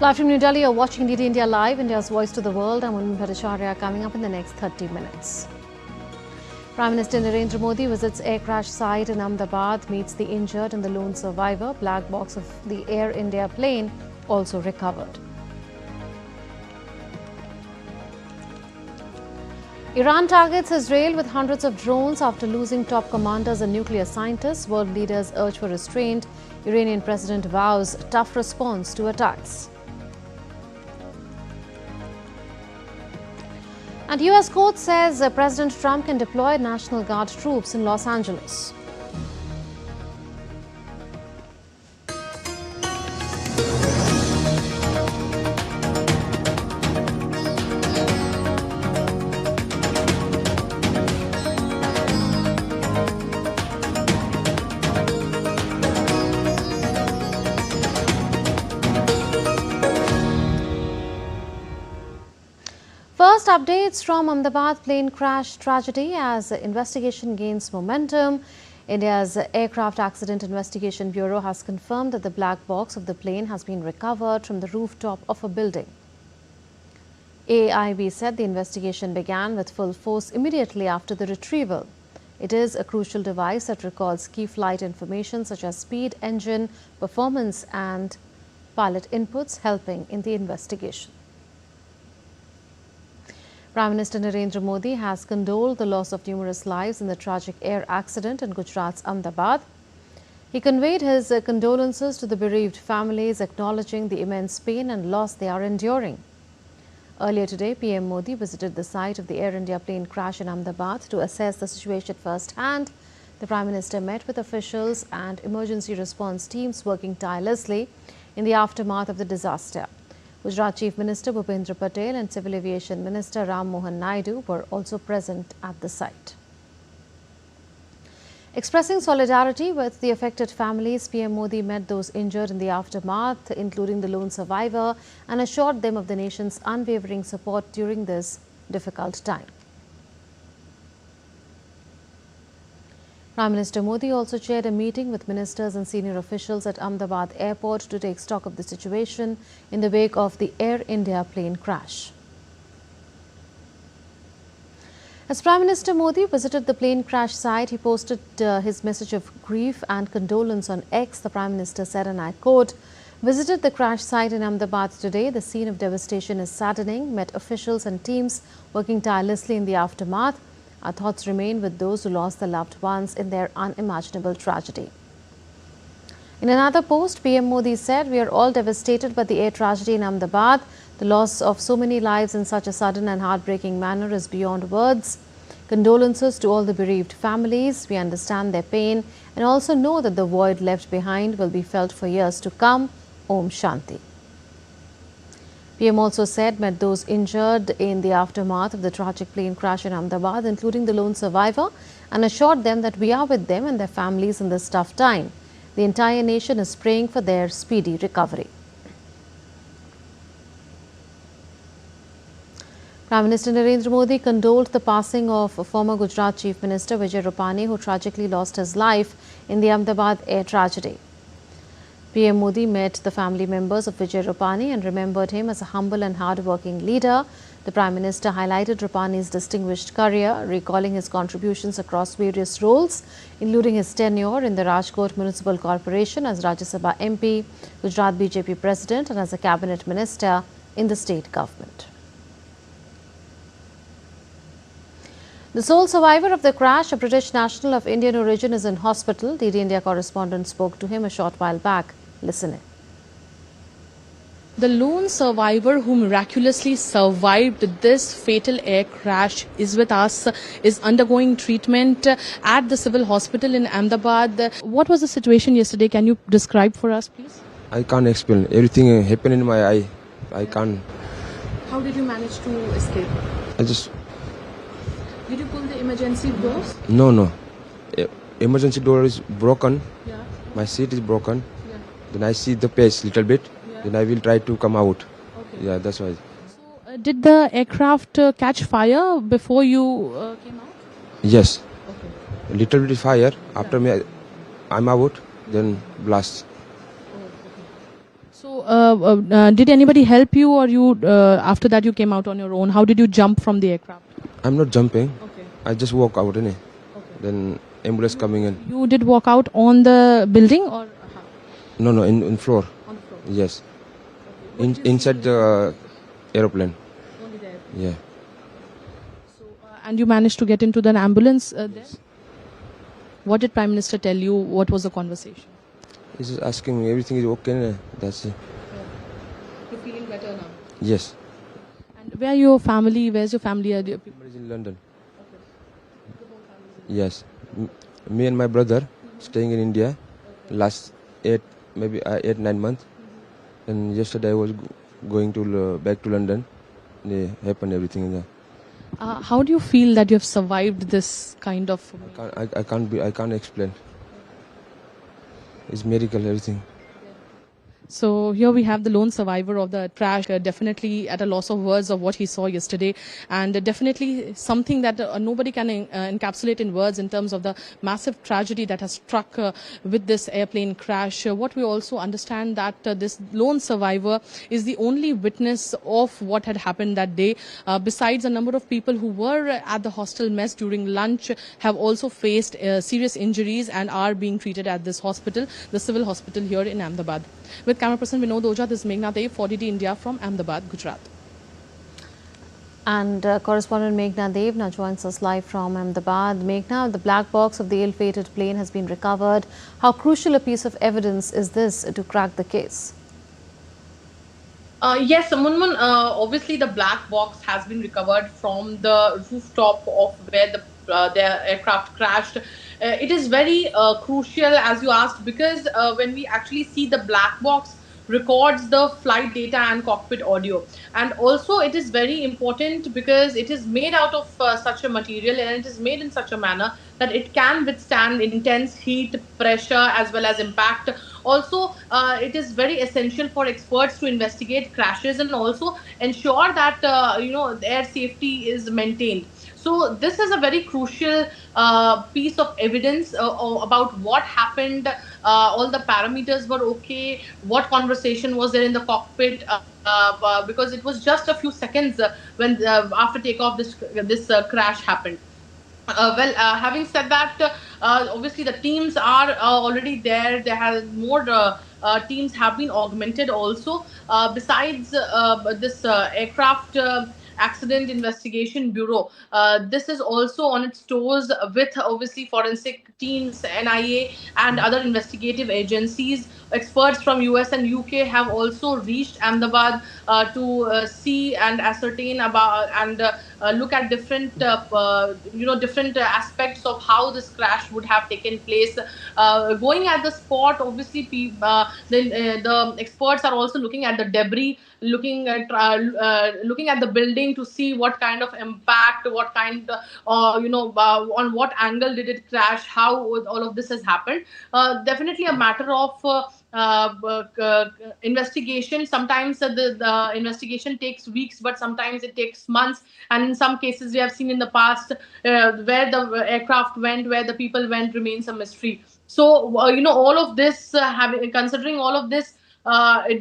Live from New Delhi, you're watching DD India Live, India's voice to the world. I'm Unmi Bhattacharya. Coming up in the next 30 minutes. Prime Minister Narendra Modi visits air crash site in Ahmedabad, meets the injured and the lone survivor. Black box of the Air India plane also recovered. Iran targets Israel with hundreds of drones after losing top commanders and nuclear scientists. World leaders urge for restraint. Iranian president vows tough response to attacks. And US court says President Trump can deploy National Guard troops in Los Angeles. First updates from Ahmedabad plane crash tragedy as investigation gains momentum. India's Aircraft Accident Investigation Bureau has confirmed that the black box of the plane has been recovered from the rooftop of a building. AIB said the investigation began with full force immediately after the retrieval. It is a crucial device that records key flight information such as speed, engine, performance and pilot inputs, helping in the investigation. Prime Minister Narendra Modi has condoled the loss of numerous lives in the tragic air accident in Gujarat's Ahmedabad. He conveyed his condolences to the bereaved families, acknowledging the immense pain and loss they are enduring. Earlier today, PM Modi visited the site of the Air India plane crash in Ahmedabad to assess the situation firsthand. The Prime Minister met with officials and emergency response teams working tirelessly in the aftermath of the disaster. Gujarat Chief Minister Bhupendra Patel and Civil Aviation Minister Ram Mohan Naidu were also present at the site. Expressing solidarity with the affected families, PM Modi met those injured in the aftermath, including the lone survivor, and assured them of the nation's unwavering support during this difficult time. Prime Minister Modi also chaired a meeting with ministers and senior officials at Ahmedabad airport to take stock of the situation in the wake of the Air India plane crash. As Prime Minister Modi visited the plane crash site, he posted his message of grief and condolence on X. The Prime Minister said, and I quote, "Visited the crash site in Ahmedabad today. The scene of devastation is saddening. Met officials and teams working tirelessly in the aftermath. Our thoughts remain with those who lost their loved ones in their unimaginable tragedy." In another post, PM Modi said, "We are all devastated by the air tragedy in Ahmedabad. The loss of so many lives in such a sudden and heartbreaking manner is beyond words. Condolences to all the bereaved families. We understand their pain and also know that the void left behind will be felt for years to come. Om Shanti." PM also said met those injured in the aftermath of the tragic plane crash in Ahmedabad, including the lone survivor, and assured them that we are with them and their families in this tough time. The entire nation is praying for their speedy recovery. Prime Minister Narendra Modi condoled the passing of former Gujarat Chief Minister Vijay Rupani, who tragically lost his life in the Ahmedabad air tragedy. PM Modi met the family members of Vijay Rupani and remembered him as a humble and hard-working leader. The Prime Minister highlighted Rupani's distinguished career, recalling his contributions across various roles, including his tenure in the Rajkot Municipal Corporation as Rajya Sabha MP, Gujarat BJP President and as a Cabinet Minister in the state government. The sole survivor of the crash, a British national of Indian origin, is in hospital. DD India correspondent spoke to him a short while back. Listen in. The lone survivor who miraculously survived this fatal air crash is with us, is undergoing treatment at the civil hospital in Ahmedabad. What was the situation yesterday? Can you describe for us, please? I can't explain. Everything happened in my eye. I can't. How did you manage to escape? Did you pull the emergency doors? No. Emergency door is broken. Yeah. My seat is broken. Yeah. Then I see the pace little bit. Yeah. Then I will try to come out. Okay. Yeah, that's why. So, did the aircraft catch fire before you came out? Yes. Okay. Little bit fire. After me, I'm out. Then blast. Oh, okay. So, did anybody help you, or you after that you came out on your own? How did you jump from the aircraft? I'm not jumping. Okay. I just walk out, innit? Then ambulance coming in. You did walk out on the building, or how? No, in floor. On the floor? Yes. Inside the aeroplane. Only there. Yeah. So, and you managed to get into the ambulance there? What did Prime Minister tell you? What was the conversation? He's just asking me, everything is okay, innit? That's it. You're feeling better now. Yes. And where your family? Where's your family? Everybody's in London. Yes. Me and my brother staying in India last 8-9 months. And yesterday I was going to back to London. It happened everything there. How do you feel that you have survived this kind of? I can't explain. It's miracle, everything. So here we have the lone survivor of the crash, definitely at a loss of words of what he saw yesterday, and definitely something that nobody can encapsulate in words in terms of the massive tragedy that has struck with this airplane crash. What we also understand that this lone survivor is the only witness of what had happened that day. Besides, a number of people who were at the hostel mess during lunch have also faced serious injuries and are being treated at this hospital, the civil hospital here in Ahmedabad. With camera person Vinod Oja, this is Meghna Dev, 4DD India from Ahmedabad, Gujarat. And correspondent Meghna Dev now joins us live from Ahmedabad. Meghna, the black box of the ill-fated plane has been recovered. How crucial a piece of evidence is this to crack the case? Yes, Munmun, obviously the black box has been recovered from the rooftop of where the aircraft crashed. It is very crucial, as you asked, because when we actually see the black box records the flight data and cockpit audio. And also it is very important because it is made out of such a material, and it is made in such a manner that it can withstand intense heat, pressure, as well as impact. Also, it is very essential for experts to investigate crashes and also ensure that air safety is maintained. So this is a very crucial piece of evidence about what happened. All the parameters were okay. What conversation was there in the cockpit? Because it was just a few seconds when after takeoff this crash happened. Having said that, obviously the teams are already there. There has more teams have been augmented also. Besides this aircraft accident investigation bureau, this is also on its toes with obviously forensic teams, NIA, and other investigative agencies. Experts from US and UK have also reached Ahmedabad to see and ascertain about and look at different different aspects of how this crash would have taken place. Going at the spot, obviously the experts are also looking at the debris, looking at the building to see what kind of impact, what kind on what angle did it crash, how all of this has happened. Definitely a matter of investigation. Sometimes the investigation takes weeks, but sometimes it takes months. And in some cases, we have seen in the past where the aircraft went, where the people went, remains a mystery. So, all of this, considering all of this,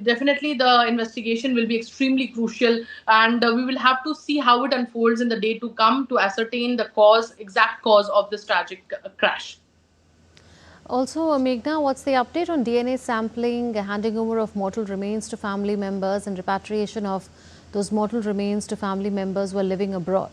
definitely the investigation will be extremely crucial, and we will have to see how it unfolds in the day to come to ascertain the exact cause of this tragic crash. Also, Meghna, what's the update on DNA sampling, handing over of mortal remains to family members and repatriation of those mortal remains to family members who are living abroad?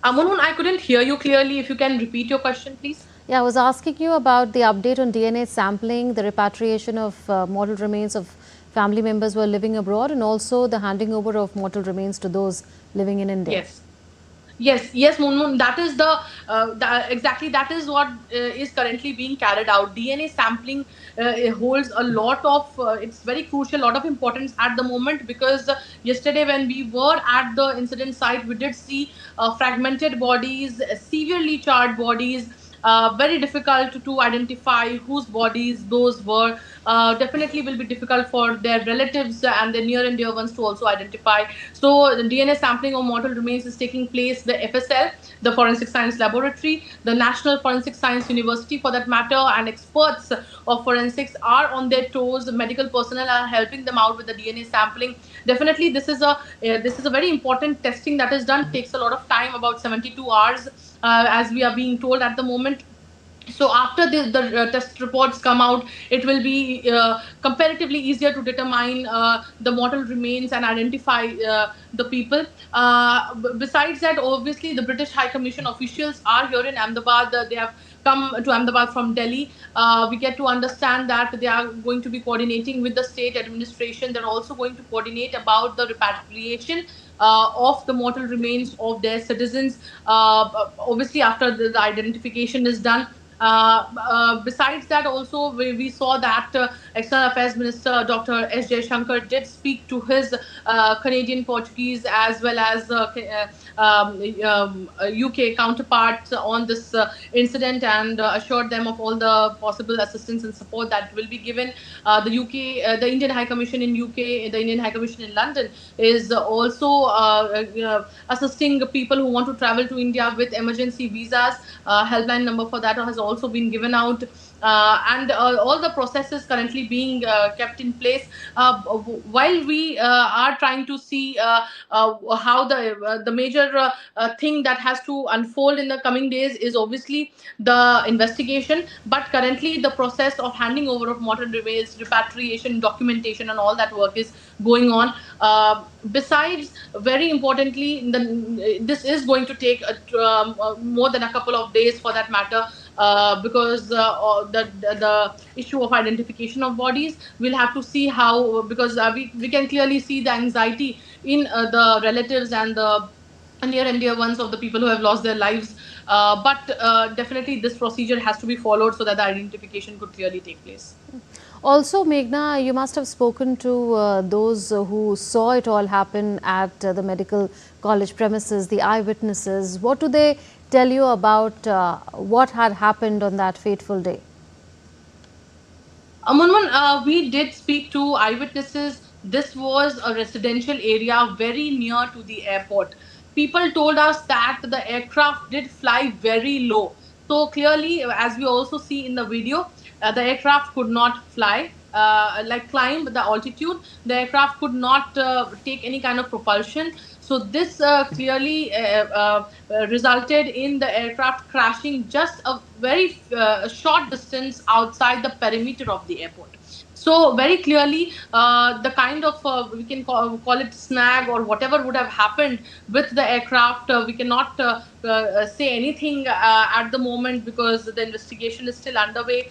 Amunun, I couldn't hear you clearly. If you can repeat your question, please. Yeah, I was asking you about the update on DNA sampling, the repatriation of mortal remains of family members who are living abroad, and also the handing over of mortal remains to those living in India. Yes, Moon. That is exactly that is what is currently being carried out. DNA sampling holds a lot of, it's very crucial, lot of importance at the moment, because yesterday when we were at the incident site, we did see fragmented bodies, severely charred bodies. Very difficult to identify whose bodies those were. definitely will be difficult for their relatives and their near and dear ones to also identify. So the DNA sampling of mortal remains is taking place. The FSL, the Forensic Science Laboratory, the National Forensic Science University for that matter, and experts of forensics are on their toes. The medical personnel are helping them out with the DNA sampling. Definitely, this is a very important testing that is done. It takes a lot of time, about 72 hours, as we are being told at the moment. So after the test reports come out, it will be comparatively easier to determine the mortal remains and identify the people. Besides that, obviously the British High Commission officials are here in Ahmedabad. They have come to Ahmedabad from Delhi. We get to understand that they are going to be coordinating with the state administration. They're also going to coordinate about the repatriation of the mortal remains of their citizens. Obviously, after the identification is done. Besides that, also we saw that External Affairs Minister Dr. S. Jaishankar did speak to his Canadian, Portuguese, as well as UK counterparts on this incident, and assured them of all the possible assistance and support that will be given. The Indian High Commission in UK, the Indian High Commission in London is also assisting people who want to travel to India with emergency visas. Helpline number for that has also been given out. And all the processes currently being kept in place, while we are trying to see how the major thing that has to unfold in the coming days is obviously the investigation. But currently the process of handing over of mortal remains, repatriation, documentation, and all that work is going on. Besides, very importantly, this is going to take more than a couple of days for that matter, because the issue of identification of bodies, we'll have to see how, because we can clearly see the anxiety in the relatives and the near and dear ones of the people who have lost their lives. But definitely this procedure has to be followed so that the identification could clearly take place. Also, Meghna, you must have spoken to those who saw it all happen at the medical college premises, the eyewitnesses. What do they tell you about what had happened on that fateful day? Munmun, we did speak to eyewitnesses. This was a residential area very near to the airport. People told us that the aircraft did fly very low. So clearly, as we also see in the video, the aircraft could not fly, like climb the altitude. The aircraft could not take any kind of propulsion. So this clearly resulted in the aircraft crashing just a very short distance outside the perimeter of the airport. So very clearly, the kind of we can call it snag or whatever would have happened with the aircraft, we cannot say anything at the moment because the investigation is still underway.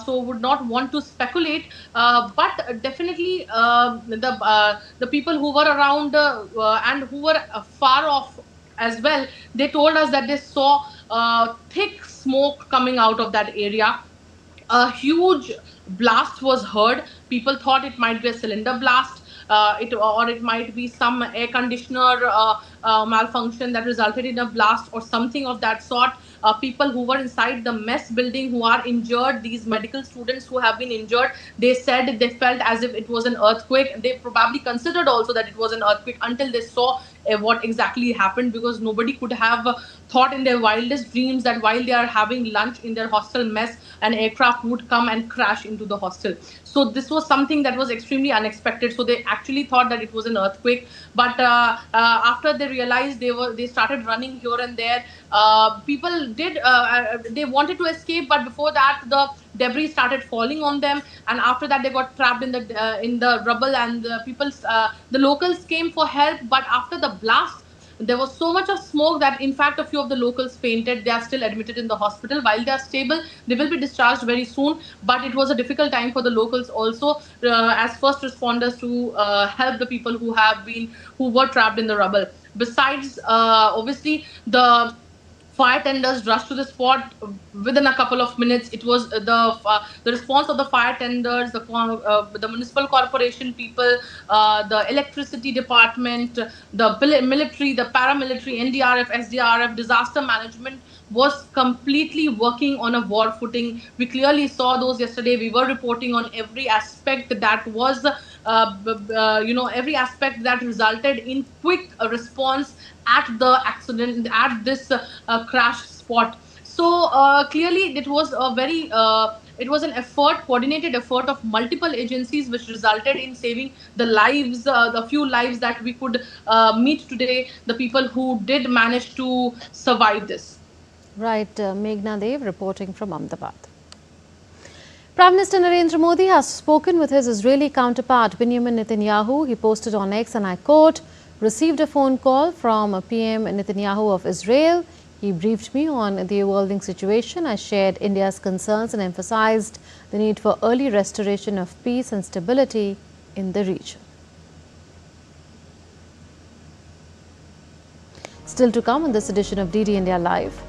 So would not want to speculate. But definitely, the people who were around and who were far off as well, they told us that they saw thick smoke coming out of that area. A huge blast was heard. People thought it might be a cylinder blast, or it might be some air conditioner malfunction that resulted in a blast or something of that sort. People who were inside the mess building who are injured, these medical students who have been injured, they said they felt as if it was an earthquake. They probably considered also that it was an earthquake until they saw what exactly happened, because nobody could have thought in their wildest dreams that while they are having lunch in their hostel mess, an aircraft would come and crash into the hostel. So this was something that was extremely unexpected. So they actually thought that it was an earthquake, but after they realized, they started running here and there. People did they wanted to escape, but before that the debris started falling on them, and after that they got trapped in the rubble, and the locals came for help. But after the blast, there was so much of smoke that in fact a few of the locals fainted. They are still admitted in the hospital. While they are stable, they will be discharged very soon, but it was a difficult time for the locals also, as first responders, to help the people who were trapped in the rubble. Besides, obviously the Fire tenders rushed to the spot within a couple of minutes. It was the response of the fire tenders, the municipal corporation people, the electricity department, the military, the paramilitary, NDRF, SDRF, disaster management was completely working on a war footing. We clearly saw those yesterday. We were reporting on every aspect that was, every aspect that resulted in quick response at the accident, at this crash spot. So clearly, it was an effort, coordinated effort of multiple agencies, which resulted in saving the lives, the few lives that we could meet today, the people who did manage to survive this. Right, Meghna Dev reporting from Ahmedabad. Prime Minister Narendra Modi has spoken with his Israeli counterpart Benjamin Netanyahu. He posted on X, and I quote, "Received a phone call from PM Netanyahu of Israel. He briefed me on the evolving situation. I shared India's concerns and emphasized the need for early restoration of peace and stability in the region." Still to come on this edition of DD India Live.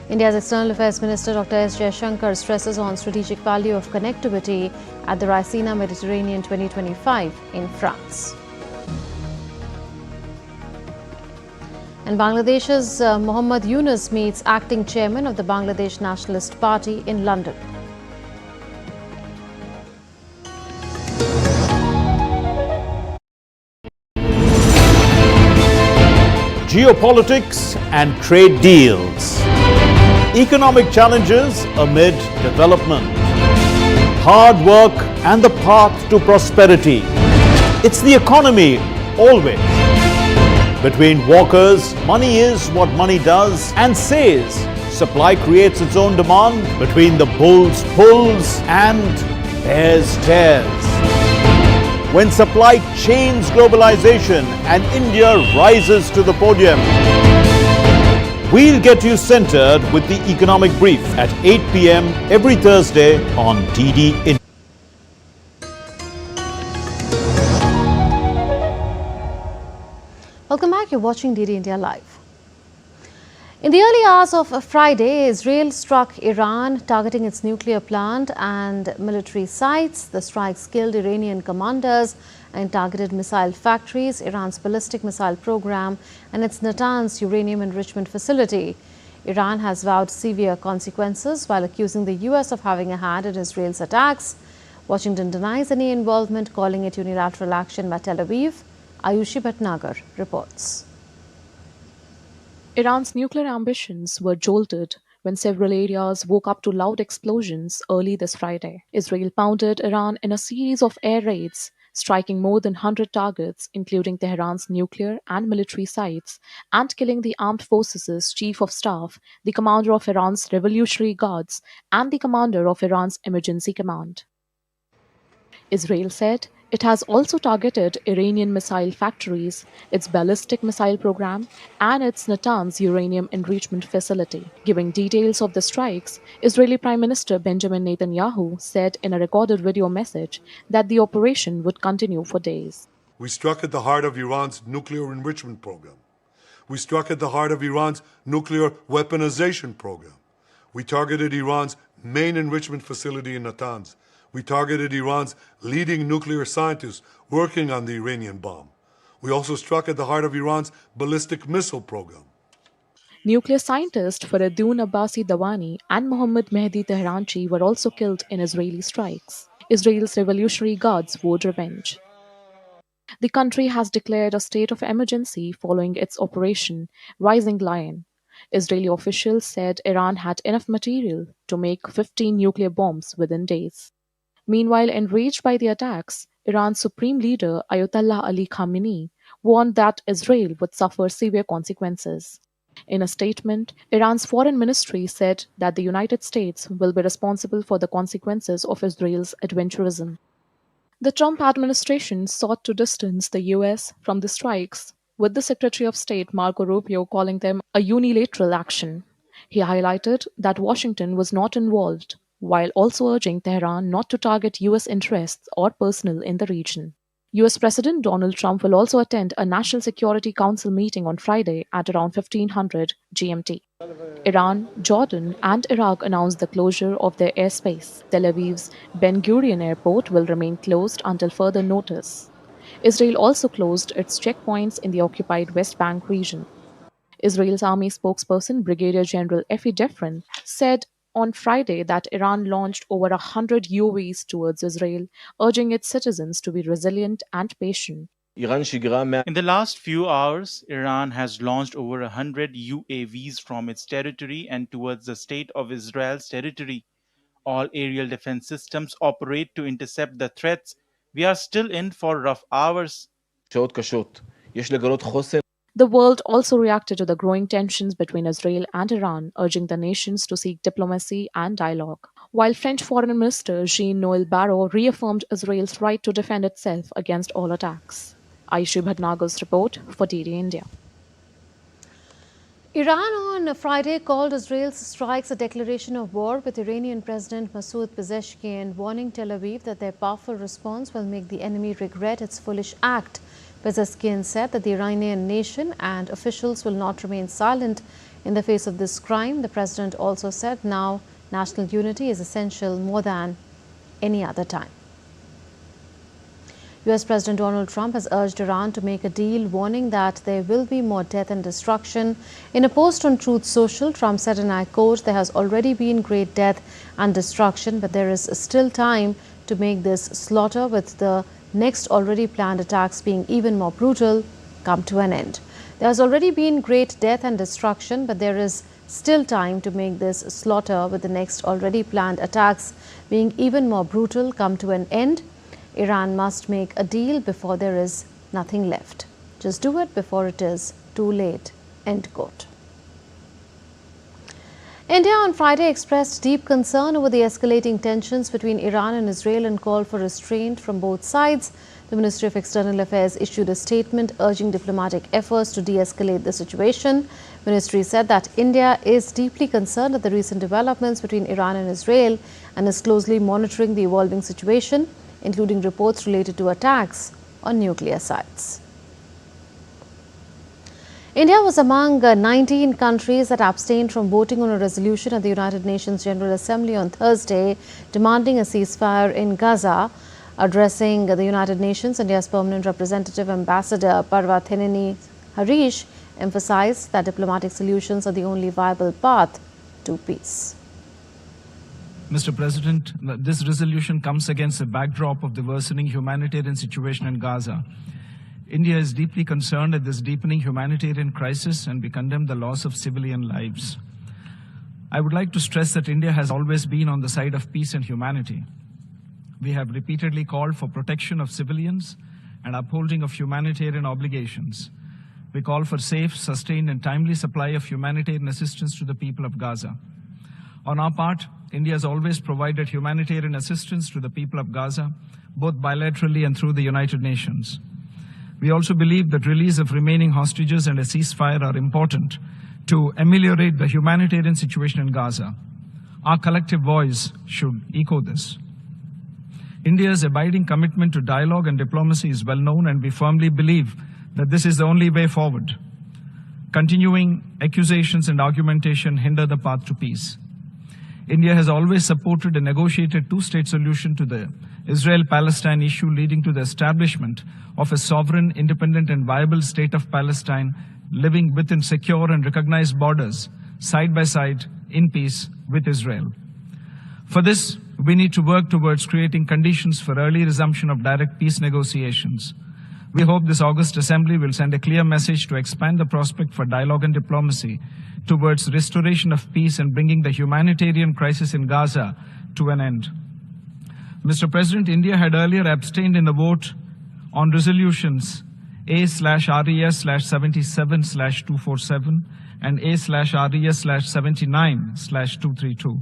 India's External Affairs Minister Dr. S. Jaishankar stresses on strategic value of connectivity at the Raisina Mediterranean 2025 in France. And Bangladesh's Mohammad Yunus meets acting chairman of the Bangladesh Nationalist Party in London. Geopolitics and trade deals. Economic challenges amid development. Hard work and the path to prosperity. It's the economy always. Between walkers, money is what money does and says. Supply creates its own demand. Between the bulls pulls and bears tears. When supply chains globalization and India rises to the podium. We'll get you centered with the economic brief at 8 p.m. every Thursday on DD India. Welcome back. You're watching DD India Live. In the early hours of Friday, Israel struck Iran, targeting its nuclear plant and military sites. The strikes killed Iranian commanders and targeted missile factories, Iran's ballistic missile program, and its Natanz uranium enrichment facility. Iran has vowed severe consequences while accusing the US of having a hand in Israel's attacks. Washington denies any involvement, calling it unilateral action by Tel Aviv. Ayushi Bhatnagar reports. Iran's nuclear ambitions were jolted when several areas woke up to loud explosions early this Friday. Israel pounded Iran in a series of air raids, striking more than 100 targets, including Tehran's nuclear and military sites, and killing the armed forces' chief of staff, the commander of Iran's Revolutionary Guards, and the commander of Iran's Emergency Command. Israel said it has also targeted Iranian missile factories, its ballistic missile program, and its Natanz uranium enrichment facility. Giving details of the strikes, Israeli Prime Minister Benjamin Netanyahu said in a recorded video message that the operation would continue for days. We struck at the heart of Iran's nuclear enrichment program. We struck at the heart of Iran's nuclear weaponization program. We targeted Iran's main enrichment facility in Natanz. We targeted Iran's leading nuclear scientists working on the Iranian bomb. We also struck at the heart of Iran's ballistic missile program. Nuclear scientist Faridun Abbasi Dawani and Mohammad Mehdi Tehranchi were also killed in Israeli strikes. Israel's Revolutionary Guards vowed revenge. The country has declared a state of emergency following its Operation Rising Lion. Israeli officials said Iran had enough material to make 15 nuclear bombs within days. Meanwhile, enraged by the attacks, Iran's supreme leader Ayatollah Ali Khamenei warned that Israel would suffer severe consequences. In a statement, Iran's foreign ministry said that the United States will be responsible for the consequences of Israel's adventurism. The Trump administration sought to distance the US from the strikes, with the Secretary of State Marco Rubio calling them a unilateral action. He highlighted that Washington was not involved, while also urging Tehran not to target US interests or personnel in the region. US President Donald Trump will also attend a National Security Council meeting on Friday at around 1500 GMT. Iran, Jordan, and Iraq announced the closure of their airspace. Tel Aviv's Ben Gurion Airport will remain closed until further notice. Israel also closed its checkpoints in the occupied West Bank region. Israel's army spokesperson, Brigadier General Efi Defrin, said on Friday that Iran launched over 100 UAVs towards Israel, urging its citizens to be resilient and patient. In the last few hours, Iran has launched over 100 UAVs from its territory and towards the state of Israel's territory. All aerial defense systems operate to intercept the threats. We are still in for rough hours. The world also reacted to the growing tensions between Israel and Iran, urging the nations to seek diplomacy and dialogue. While French Foreign Minister Jean-Noël Barrot reaffirmed Israel's right to defend itself against all attacks. Ayushi Bhatnagar's report for DD India. Iran on Friday called Israel's strikes a declaration of war, with Iranian President Masoud Pezeshkian warning Tel Aviv that their powerful response will make the enemy regret its foolish act. Pezeshkian said that the Iranian nation and officials will not remain silent in the face of this crime. The president also said now national unity is essential more than any other time. US President Donald Trump has urged Iran to make a deal, warning that there will be more death and destruction. In a post on Truth Social, Trump said, and I quote, "There has already been great death and destruction, but there is still time to make this slaughter, with the next already planned attacks being even more brutal, come to an end. There has already been great death and destruction, but there is still time to make this slaughter, with the next already planned attacks being even more brutal, come to an end. Iran must make a deal before there is nothing left. Just do it before it is too late." End quote. India on Friday expressed deep concern over the escalating tensions between Iran and Israel and called for restraint from both sides. The Ministry of External Affairs issued a statement urging diplomatic efforts to de-escalate the situation. Ministry said that India is deeply concerned at the recent developments between Iran and Israel and is closely monitoring the evolving situation, including reports related to attacks on nuclear sites. India was among 19 countries that abstained from voting on a resolution at the United Nations General Assembly on Thursday demanding a ceasefire in Gaza. Addressing the United Nations, India's permanent representative, Ambassador Parvathineni Harish, emphasized that diplomatic solutions are the only viable path to peace. Mr. President, this resolution comes against a backdrop of the worsening humanitarian situation in Gaza. India is deeply concerned at this deepening humanitarian crisis, and we condemn the loss of civilian lives. I would like to stress that India has always been on the side of peace and humanity. We have repeatedly called for protection of civilians and upholding of humanitarian obligations. We call for safe, sustained, and timely supply of humanitarian assistance to the people of Gaza. On our part, India has always provided humanitarian assistance to the people of Gaza, both bilaterally and through the United Nations. We also believe that release of remaining hostages and a ceasefire are important to ameliorate the humanitarian situation in Gaza. Our collective voice should echo this. India's abiding commitment to dialogue and diplomacy is well known, and we firmly believe that this is the only way forward. Continuing accusations and argumentation hinder the path to peace. India has always supported a negotiated two-state solution to the Israel-Palestine issue, leading to the establishment of a sovereign, independent, and viable state of Palestine, living within secure and recognized borders, side by side, in peace with Israel. For this, we need to work towards creating conditions for early resumption of direct peace negotiations. We hope this August Assembly will send a clear message to expand the prospect for dialogue and diplomacy towards restoration of peace and bringing the humanitarian crisis in Gaza to an end. Mr. President, India had earlier abstained in the vote on resolutions A/RES/77/247 and A/RES/79/232.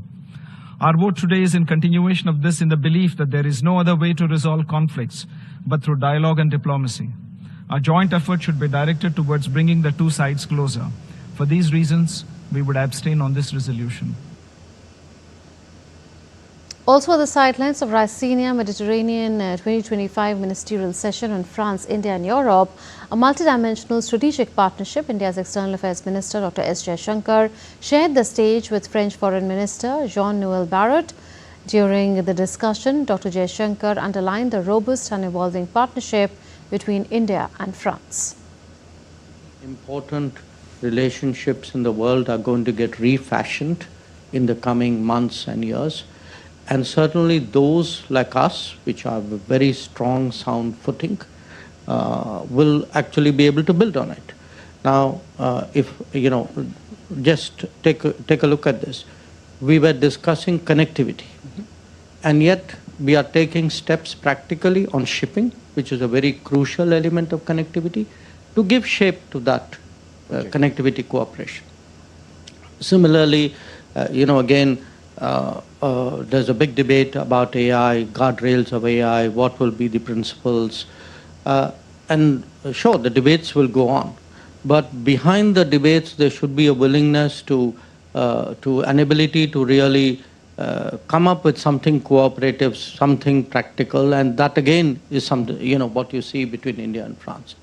Our vote today is in continuation of this, in the belief that there is no other way to resolve conflicts but through dialogue and diplomacy. Our joint effort should be directed towards bringing the two sides closer. For these reasons, we would abstain on this resolution. Also, the sidelines of Ryssenia Mediterranean 2025 ministerial session on France, India and Europe, a multidimensional strategic partnership, India's External Affairs Minister Dr. S. Jaishankar shared the stage with French Foreign Minister Jean-Noël Barrot. During the discussion, Dr. Jaishankar underlined the robust and evolving partnership between India and France. Important relationships in the world are going to get refashioned in the coming months and years. And certainly those like us, which have a very strong, sound footing, will actually be able to build on it. Now, just take a look at this. We were discussing connectivity, and yet we are taking steps practically on shipping, which is a very crucial element of connectivity, to give shape to that connectivity cooperation. Similarly, there's a big debate about AI, guardrails of AI, what will be the principles. And sure, the debates will go on. But behind the debates, there should be a willingness to an ability to really come up with something cooperative, something practical. And that again is something, what you see between India and France.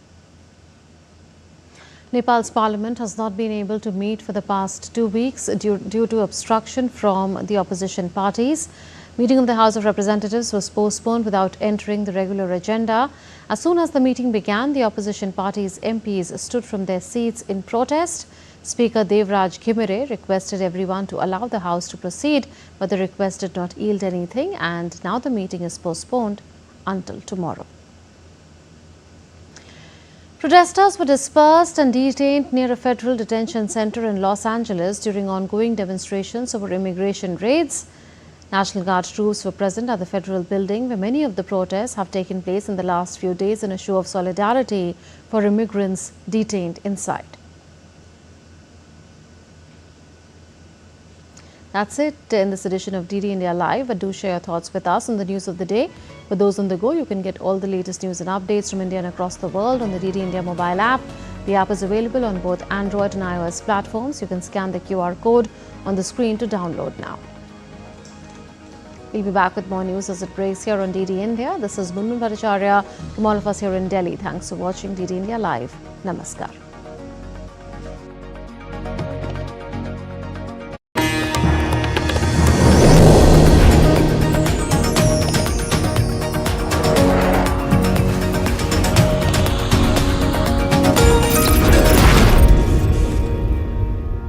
Nepal's parliament has not been able to meet for the past 2 weeks due to obstruction from the opposition parties. Meeting of the House of Representatives was postponed without entering the regular agenda. As soon as the meeting began, the opposition parties' MPs stood from their seats in protest. Speaker Devraj Khimere requested everyone to allow the House to proceed, but the request did not yield anything, and now the meeting is postponed until tomorrow. Protesters were dispersed and detained near a federal detention center in Los Angeles during ongoing demonstrations over immigration raids. National Guard troops were present at the federal building where many of the protests have taken place in the last few days in a show of solidarity for immigrants detained inside. That's it in this edition of DD India Live. But do share your thoughts with us on the news of the day. For those on the go, you can get all the latest news and updates from India and across the world on the DD India mobile app. The app is available on both Android and iOS platforms. You can scan the QR code on the screen to download now. We'll be back with more news as it breaks here on DD India. This is Munmun Bhattacharya from all of us here in Delhi. Thanks for watching DD India Live. Namaskar.